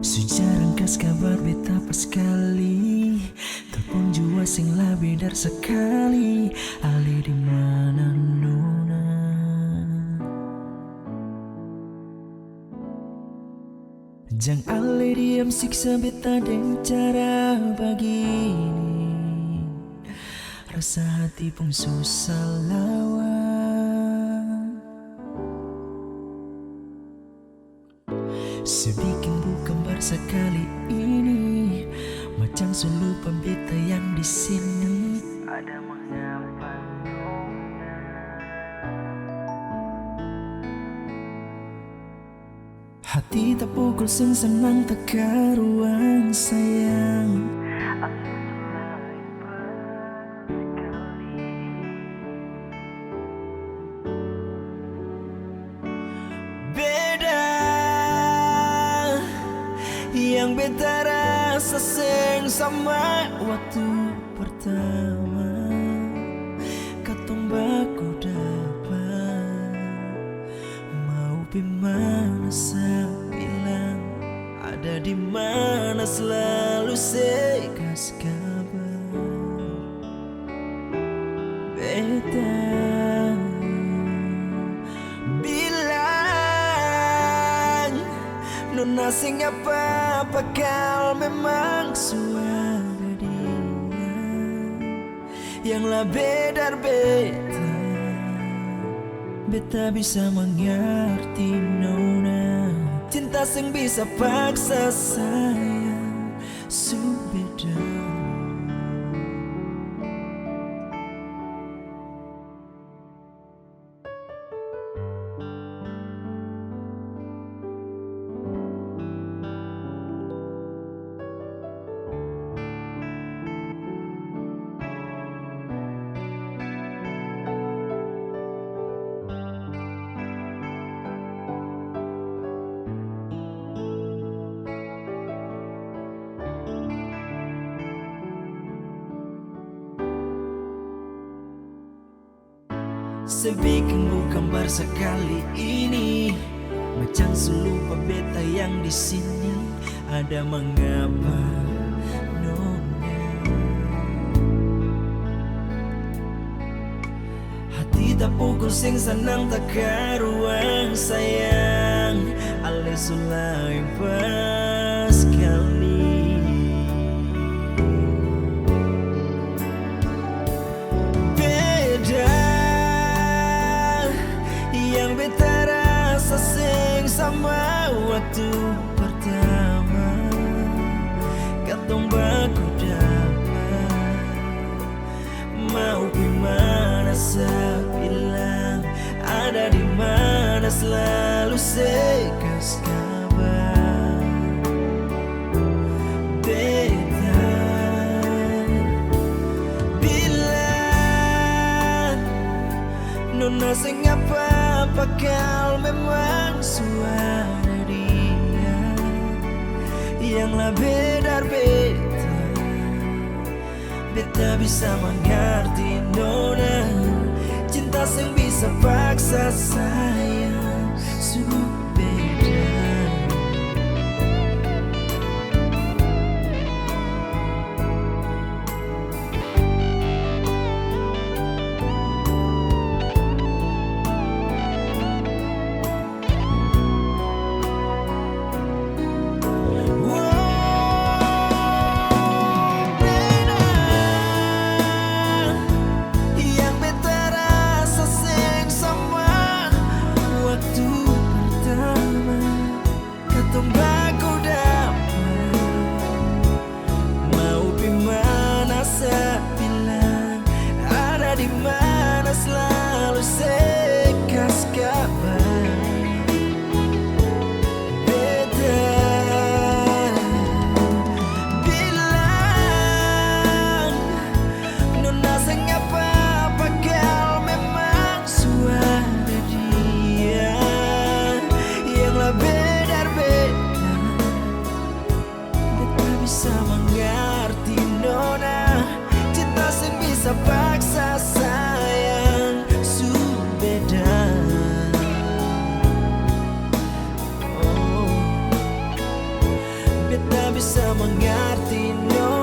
Sejarang kas kabar beta pas sekali telepon jua sing lebih dar sekali. Ali di mana nona? Jang ali diam siksa beta dengan cara begini. Rasa hati pun susah lawan. Sedikit bukan bar sekali ini, macam selupa beta yang di sini. Ada mengapa nona? Hati tak pukul sing senang tak karuang sayang. Yang beta rasa seng sama waktu pertama katong baku dapat. Mau dimana saya bilang, ada di mana selalu saya kasih kabar. Beta nona sing apa kau memang suara dia yang lebih dari beta. Beta bisa mengerti nona, cinta sing bisa paksa sayang subeda. Sebikin bukan bar sekali ini, macam selupa beta yang di sini. Ada mengapa nona? Hati tak pukul sing senang tak karuang sayang. Ale sulai pas kali. Yang beta rasa sing sama waktu pertama katong baku dapat. Mau gimana saya bilang, ada di mana selalu saya kasih kabar. Beta bilang nona sing apa kau memang suara dia yang lebih dari beta. Beta bisa mengerti nona, cinta sing bisa paksa sayang subeda. bisa mengerti, no.